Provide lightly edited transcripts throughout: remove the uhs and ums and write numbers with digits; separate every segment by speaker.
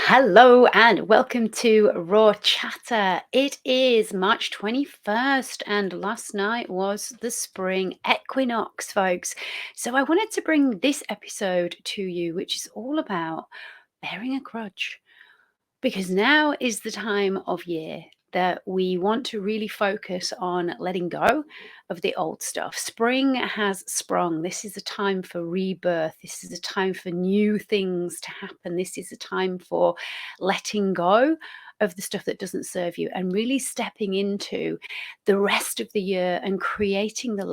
Speaker 1: Hello and welcome to Raw Chatter. It is March 21st, and last night was the spring equinox, folks. So I wanted to bring this episode to you, which is all about bearing a grudge. Because now is the time of year that we want to really focus on letting go of the old stuff. Spring has sprung. This is a time for rebirth. This is a time for new things to happen. This is a time for letting go of the stuff that doesn't serve you and really stepping into the rest of the year and creating the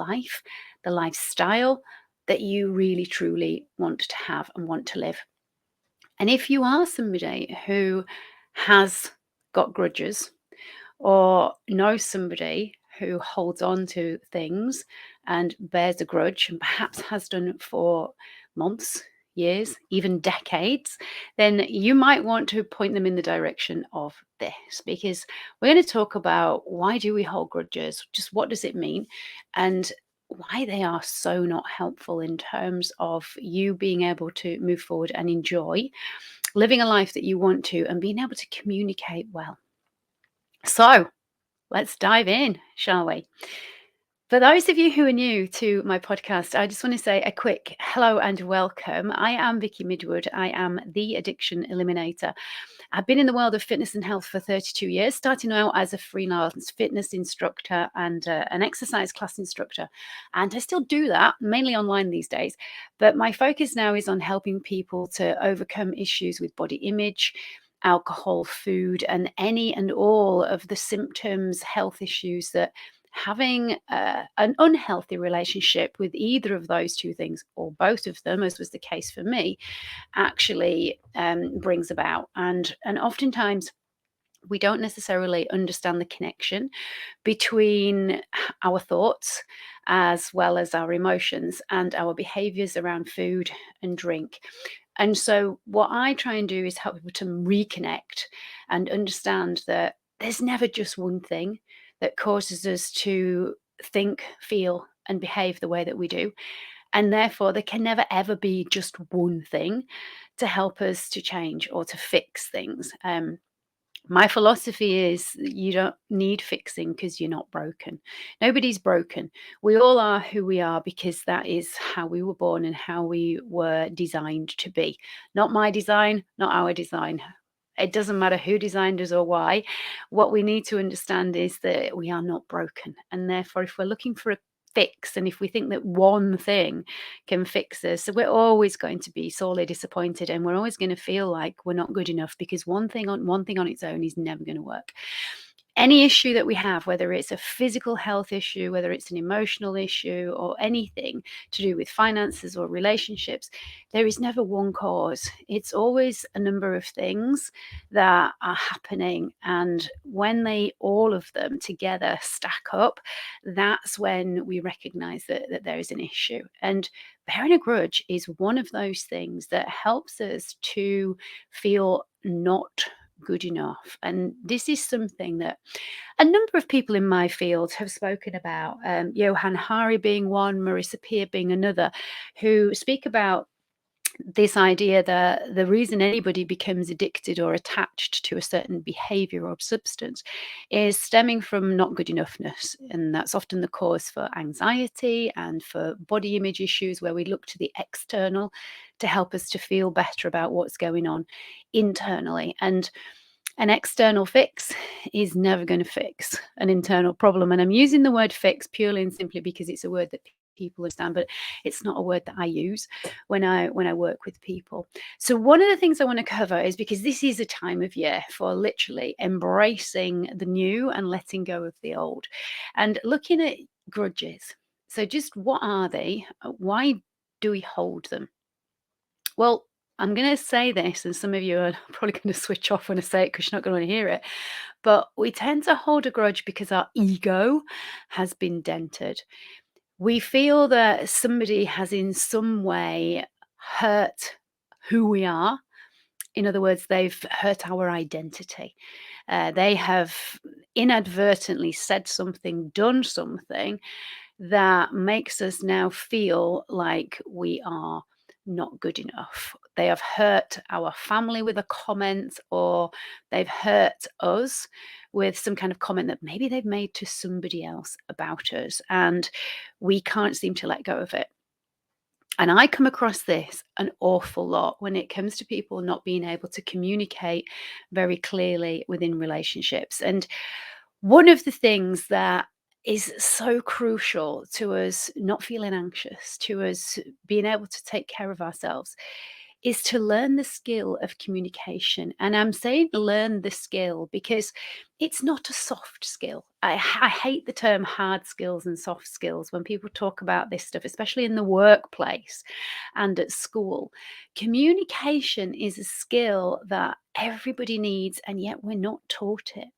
Speaker 1: lifestyle that you really truly want to have and want to live. And if you are somebody who has got grudges or knows somebody who holds on to things and bears a grudge and perhaps has done it for months, years, even decades, then you might want to point them in the direction of this, because we're going to talk about why do we hold grudges, just what does it mean, and why they are so not helpful in terms of you being able to move forward and enjoy living a life that you want to and being able to communicate well. So let's dive in, shall we? For those of you who are new to my podcast, I just want to say a quick hello and welcome. I am Vicky Midwood. I am the Addiction Eliminator. I've been in the world of fitness and health for 32 years, starting out as a freelance fitness instructor and an exercise class instructor. And I still do that, mainly online these days. But my focus now is on helping people to overcome issues with body image, alcohol, food, and any and all of the symptoms, health issues that having an unhealthy relationship with either of those two things or both of them, as was the case for me, actually brings about. And oftentimes we don't necessarily understand the connection between our thoughts as well as our emotions and our behaviors around food and drink. And so what I try and do is help people to reconnect and understand that there's never just one thing that causes us to think, feel, and behave the way that we do. And therefore, there can never ever be just one thing to help us to change or to fix things. My philosophy is you don't need fixing because you're not broken. Nobody's broken. We all are who we are because that is how we were born and how we were designed to be. Not my design, not our design. It doesn't matter who designed us or why. What we need to understand is that we are not broken. And therefore, if we're looking for a fix and if we think that one thing can fix us, so we're always going to be sorely disappointed and we're always going to feel like we're not good enough because one thing on its own is never going to work. Any issue that we have, whether it's a physical health issue, whether it's an emotional issue, or anything to do with finances or relationships, there is never one cause. It's always a number of things that are happening. And when all of them together stack up, that's when we recognize that there is an issue. And bearing a grudge is one of those things that helps us to feel not good enough. And this is something that a number of people in my field have spoken about, Johan Hari being one, Marissa Peer being another, who speak about this idea that the reason anybody becomes addicted or attached to a certain behavior or substance is stemming from not good enoughness. And that's often the cause for anxiety and for body image issues, where we look to the external to help us to feel better about what's going on internally. And an external fix is never going to fix an internal problem. And I'm using the word fix purely and simply because it's a word that people understand, but it's not a word that I use when I work with people. So one of the things I want to cover is, because this is a time of year for literally embracing the new and letting go of the old, and looking at grudges. So just what are they? Why do we hold them? Well, I'm going to say this, and some of you are probably going to switch off when I say it because you're not going to want to hear it. But we tend to hold a grudge because our ego has been dented. We feel that somebody has in some way hurt who we are. In other words, they've hurt our identity. They have inadvertently said something, done something that makes us now feel like we are not good enough. They have hurt our family with a comment, or they've hurt us with some kind of comment that maybe they've made to somebody else about us, and we can't seem to let go of it. And I come across this an awful lot when it comes to people not being able to communicate very clearly within relationships. And one of the things that is so crucial to us not feeling anxious, to us being able to take care of ourselves, is to learn the skill of communication. And I'm saying learn the skill because it's not a soft skill. I hate the term hard skills and soft skills when people talk about this stuff, especially in the workplace and at school. Communication is a skill that everybody needs, and yet we're not taught it.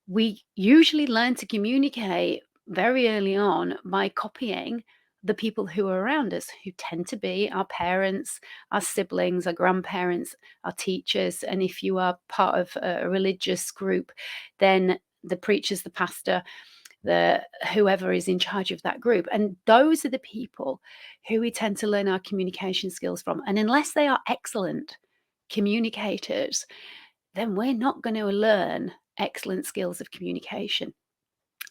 Speaker 1: We usually learn to communicate very early on by copying the people who are around us, who tend to be our parents, our siblings, our grandparents, our teachers. And if you are part of a religious group, then the preachers, the pastor, the whoever is in charge of that group. And those are the people who we tend to learn our communication skills from. And unless they are excellent communicators, then we're not going to learn excellent skills of communication.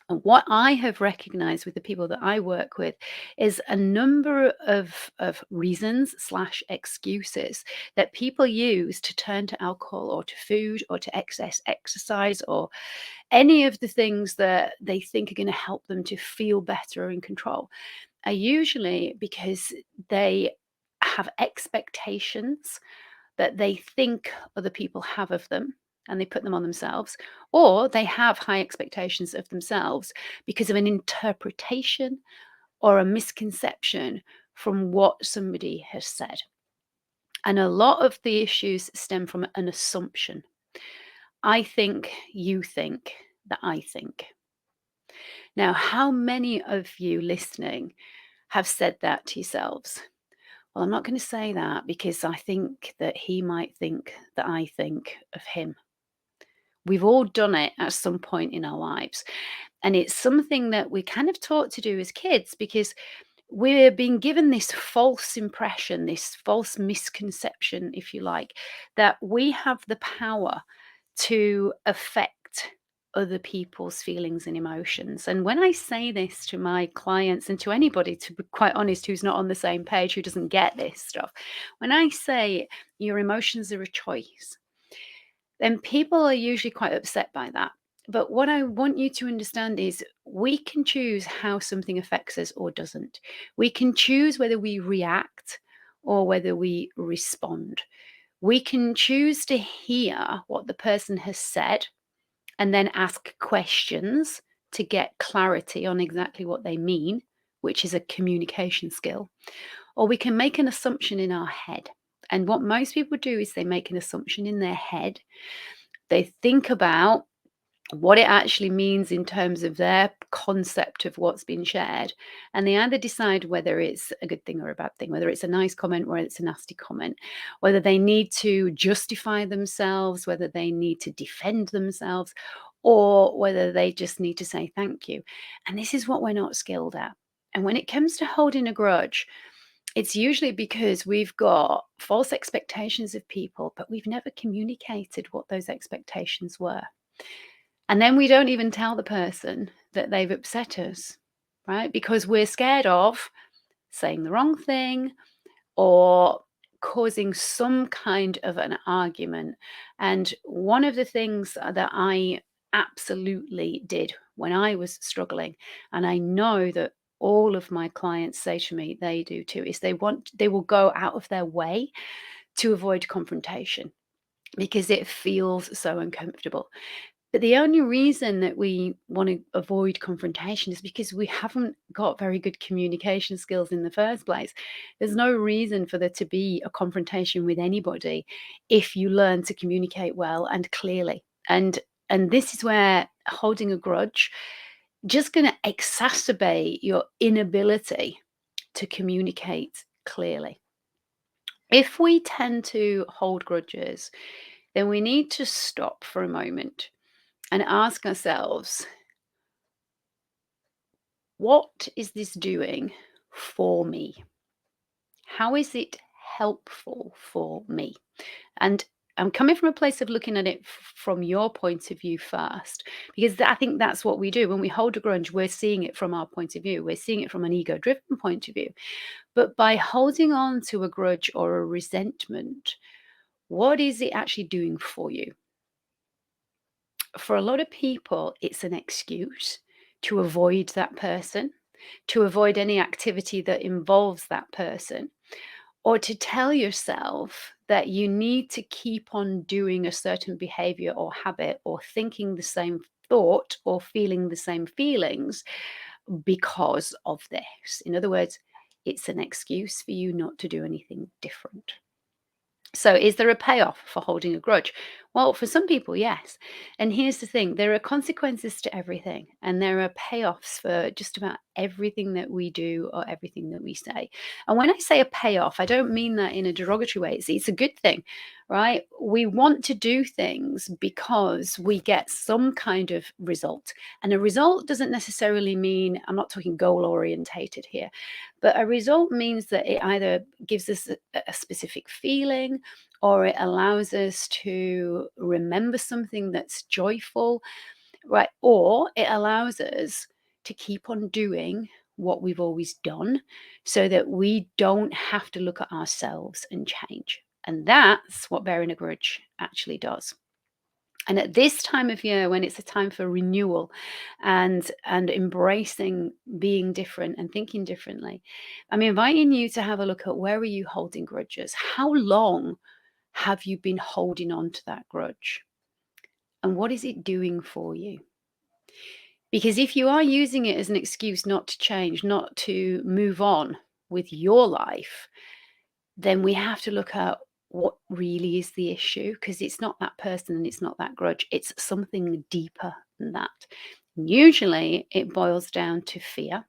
Speaker 1: And what I have recognized with the people that I work with is a number of reasons slash excuses that people use to turn to alcohol or to food or to excess exercise or any of the things that they think are going to help them to feel better or in control are usually because they have expectations that they think other people have of them and they put them on themselves, or they have high expectations of themselves because of an interpretation or a misconception from what somebody has said. And a lot of the issues stem from an assumption. I think you think that I think. Now, how many of you listening have said that to yourselves? Well, I'm not going to say that because I think that he might think that I think of him. We've all done it at some point in our lives. And it's something that we're kind of taught to do as kids because we're being given this false impression, this false misconception, if you like, that we have the power to affect other people's feelings and emotions. And when I say this to my clients and to anybody, to be quite honest, who's not on the same page, who doesn't get this stuff, when I say your emotions are a choice, then people are usually quite upset by that. But what I want you to understand is we can choose how something affects us or doesn't. We can choose whether we react or whether we respond. We can choose to hear what the person has said and then ask questions to get clarity on exactly what they mean, which is a communication skill. Or we can make an assumption in our head. And what most people do is they make an assumption in their head. They think about what it actually means in terms of their concept of what's been shared. And they either decide whether it's a good thing or a bad thing, whether it's a nice comment or it's a nasty comment, whether they need to justify themselves, whether they need to defend themselves, or whether they just need to say thank you. And this is what we're not skilled at. And when it comes to holding a grudge, it's usually because we've got false expectations of people, but we've never communicated what those expectations were. And then we don't even tell the person that they've upset us, right? Because we're scared of saying the wrong thing or causing some kind of an argument. And one of the things that I absolutely did when I was struggling, and I know that all of my clients say to me they do too, is they will go out of their way to avoid confrontation because it feels so uncomfortable. But the only reason that we want to avoid confrontation is because we haven't got very good communication skills in the first place. There's no reason for there to be a confrontation with anybody if you learn to communicate well and clearly. And this is where holding a grudge just going to exacerbate your inability to communicate clearly. If we tend to hold grudges, then we need to stop for a moment and ask ourselves, what is this doing for me? How is it helpful for me? And I'm coming from a place of looking at it from your point of view first, because I think that's what we do. When we hold a grudge, we're seeing it from our point of view. We're seeing it from an ego driven point of view. But by holding on to a grudge or a resentment, what is it actually doing for you? For a lot of people, it's an excuse to avoid that person, to avoid any activity that involves that person, or to tell yourself that you need to keep on doing a certain behavior or habit or thinking the same thought or feeling the same feelings because of this. In other words, it's an excuse for you not to do anything different. So, is there a payoff for holding a grudge? Well, for some people, yes. And here's the thing, there are consequences to everything, and there are payoffs for just about everything that we do or everything that we say. And when I say a payoff, I don't mean that in a derogatory way. It's a good thing, right? We want to do things because we get some kind of result. And a result doesn't necessarily mean, I'm not talking goal orientated here, but a result means that it either gives us a specific feeling, or it allows us to remember something that's joyful, right? Or it allows us to keep on doing what we've always done so that we don't have to look at ourselves and change. And that's what bearing a grudge actually does. And at this time of year, when it's a time for renewal and embracing being different and thinking differently, I'm inviting you to have a look at, where are you holding grudges? How long have you been holding on to that grudge? And what is it doing for you? Because if you are using it as an excuse not to change, not to move on with your life, then we have to look at what really is the issue, because it's not that person and it's not that grudge. It's something deeper than that. Usually it boils down to fear.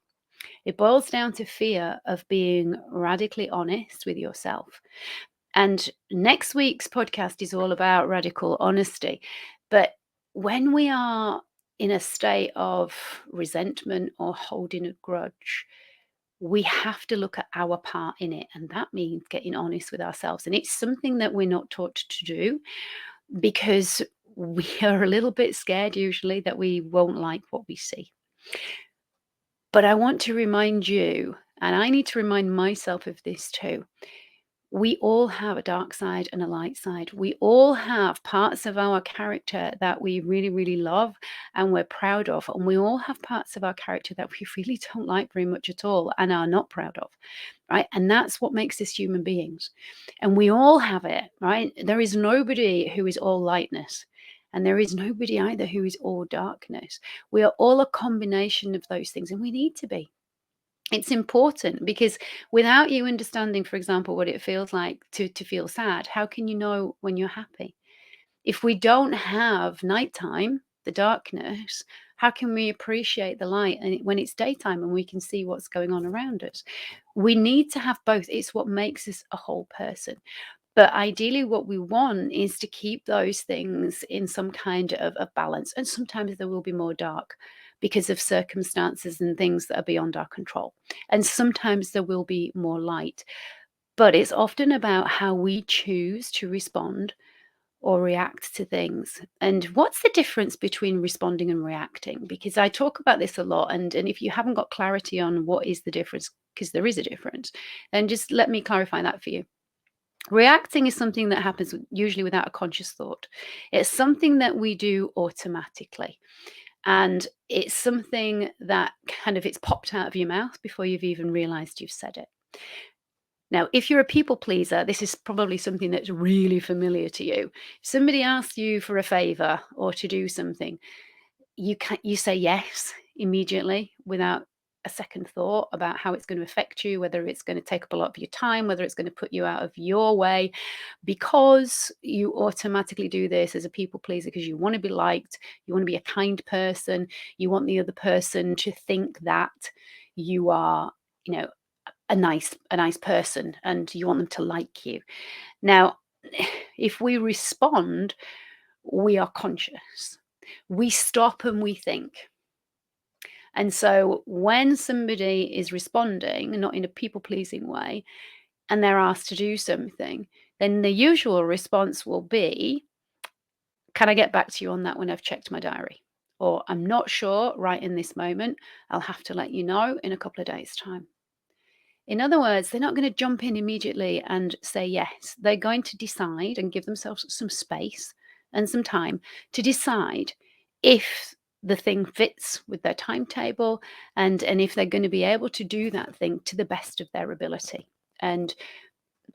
Speaker 1: It boils down to fear of being radically honest with yourself. And next week's podcast is all about radical honesty. But when we are in a state of resentment or holding a grudge, we have to look at our part in it. And that means getting honest with ourselves. And it's something that we're not taught to do, because we are a little bit scared usually that we won't like what we see. But I want to remind you, and I need to remind myself of this too. We all have a dark side and a light side. We all have parts of our character that we really, really love and we're proud of. And we all have parts of our character that we really don't like very much at all and are not proud of, right? And that's what makes us human beings. And we all have it, right? There is nobody who is all lightness. And there is nobody either who is all darkness. We are all a combination of those things, and we need to be. It's important, because without you understanding, for example, what it feels like to feel sad, how can you know when you're happy? If we don't have nighttime, the darkness, how can we appreciate the light and when it's daytime and we can see what's going on around us? We need to have both. It's what makes us a whole person. But ideally, what we want is to keep those things in some kind of balance. And sometimes there will be more dark because of circumstances and things that are beyond our control. And sometimes there will be more light. But it's often about how we choose to respond or react to things. And what's the difference between responding and reacting? Because I talk about this a lot. And if you haven't got clarity on what is the difference, because there is a difference, then just let me clarify that for you. Reacting is something that happens usually without a conscious thought. It's something that we do automatically. And it's something that kind of, it's popped out of your mouth before you've even realized you've said it. Now, if you're a people pleaser, this is probably something that's really familiar to you. If somebody asks you for a favor or to do something, you say yes immediately without a second thought about how it's going to affect you, whether it's going to take up a lot of your time, whether it's going to put you out of your way, because you automatically do this as a people pleaser because you want to be liked, you want to be a kind person, you want the other person to think that you are, you know, a nice person, and you want them to like you. Now, if we respond, we are conscious. We stop and we think. And so when somebody is responding, not in a people pleasing way, and they're asked to do something, then the usual response will be, "Can I get back to you on that when I've checked my diary?" Or, "I'm not sure right in this moment. I'll have to let you know in a couple of days' time." In other words, they're not going to jump in immediately and say yes. They're going to decide and give themselves some space and some time to decide if the thing fits with their timetable, and if they're going to be able to do that thing to the best of their ability. And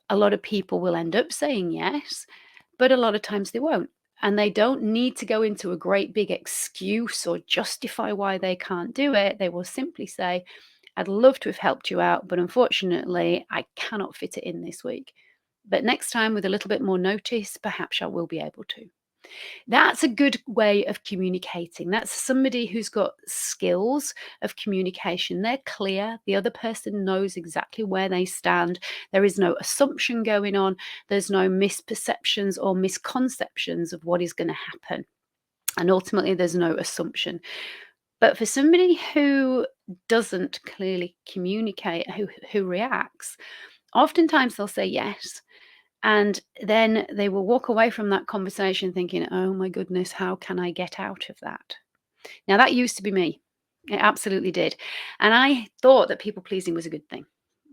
Speaker 1: a lot of people will end up saying yes, but a lot of times they won't. And they don't need to go into a great big excuse or justify why they can't do it. They will simply say, "I'd love to have helped you out, but unfortunately, I cannot fit it in this week. But next time, with a little bit more notice, perhaps I will be able to." That's a good way of communicating. That's somebody who's got skills of communication. They're clear. The other person knows exactly where they stand. There is no assumption going on. There's no misperceptions or misconceptions of what is going to happen. And ultimately, there's no assumption. But for somebody who doesn't clearly communicate, who reacts, oftentimes they'll say yes. And then they will walk away from that conversation thinking, "Oh my goodness, how can I get out of that?" Now, that used to be me. It absolutely did. And I thought that people pleasing was a good thing,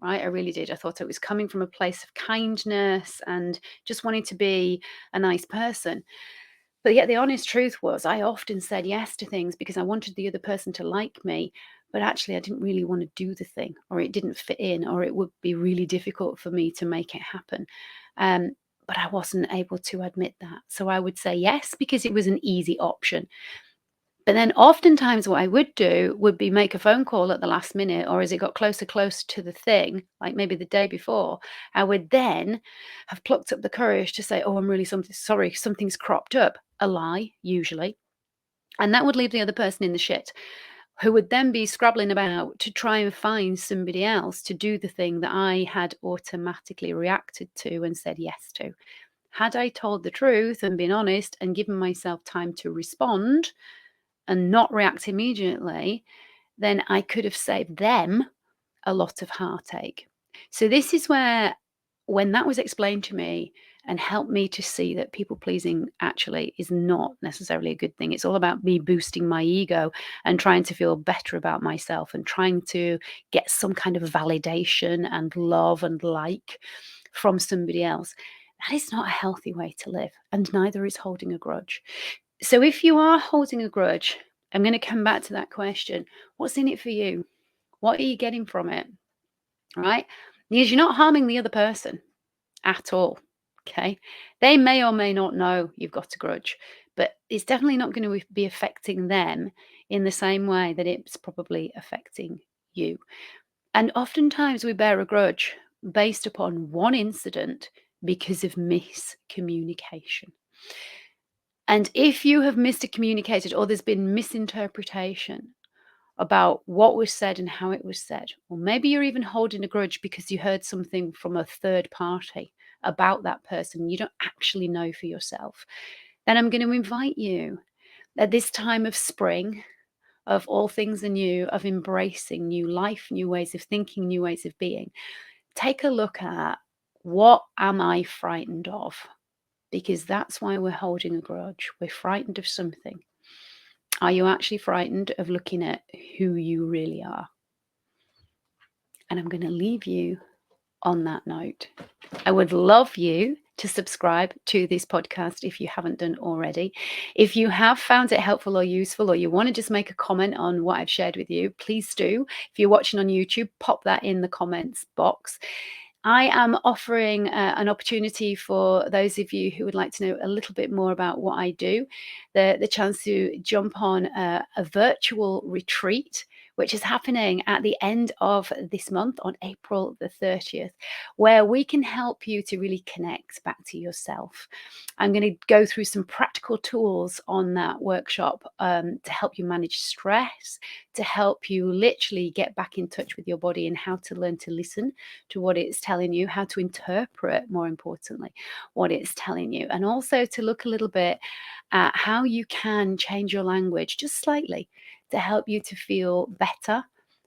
Speaker 1: right? I really did. I thought it was coming from a place of kindness and just wanting to be a nice person. But yet the honest truth was I often said yes to things because I wanted the other person to like me, but actually I didn't really want to do the thing, or it didn't fit in, or it would be really difficult for me to make it happen. Um, but I wasn't able to admit that. So I would say yes because it was an easy option. But then oftentimes what I would do would be make a phone call at the last minute, or as it got closer to the thing, like maybe the day before, I would then have plucked up the courage to say, "Oh, I'm really sorry, something's cropped up." A lie, usually. And that would leave the other person in the shit, who would then be scrabbling about to try and find somebody else to do the thing that I had automatically reacted to and said yes to. Had I told the truth and been honest and given myself time to respond and not react immediately, then I could have saved them a lot of heartache. So this is where, when that was explained to me and helped me to see that people pleasing actually is not necessarily a good thing. It's all about me boosting my ego and trying to feel better about myself and trying to get some kind of validation and love and like from somebody else. That is not a healthy way to live, and neither is holding a grudge. So if you are holding a grudge, I'm going to come back to that question. What's in it for you? What are you getting from it? Right? Because you're not harming the other person at all. Okay. They may or may not know you've got a grudge, but it's definitely not going to be affecting them in the same way that it's probably affecting you. And oftentimes we bear a grudge based upon one incident because of miscommunication. And if you have miscommunicated or there's been misinterpretation about what was said and how it was said, or maybe you're even holding a grudge because you heard something from a third party about that person you don't actually know for yourself, then I'm going to invite you at this time of spring, of all things anew, of embracing new life, new ways of thinking, new ways of being. Take a look at, what am I frightened of? Because that's why we're holding a grudge. We're frightened of something. Are you actually frightened of looking at who you really are? And I'm going to leave you on that note. I would love you to subscribe to this podcast if you haven't done already. If you have found it helpful or useful, or you want to just make a comment on what I've shared with you, please do. If you're watching on YouTube, pop that in the comments box. I am offering an opportunity for those of you who would like to know a little bit more about what I do, the chance to jump on a virtual retreat, which is happening at the end of this month on April the 30th, where we can help you to really connect back to yourself. I'm going to go through some practical tools on that workshop to help you manage stress, to help you literally get back in touch with your body and how to learn to listen to what it's telling you, how to interpret, more importantly, what it's telling you, and also to look a little bit at how you can change your language just slightly to help you to feel better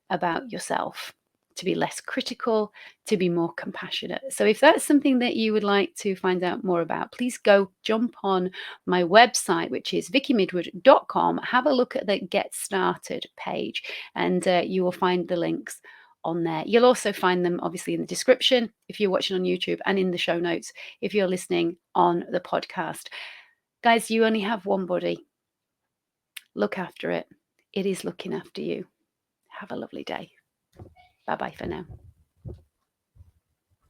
Speaker 1: about yourself. to be less critical, to be more compassionate. So if that's something that you would like to find out more about, please go jump on my website, which is vickymidwood.com. Have a look at the Get Started page, and you will find the links on there. You'll also find them obviously in the description if you're watching on YouTube, and in the show notes if you're listening on the podcast. Guys, you only have one body. Look after it. It is looking after you. Have a lovely day. Bye bye for now.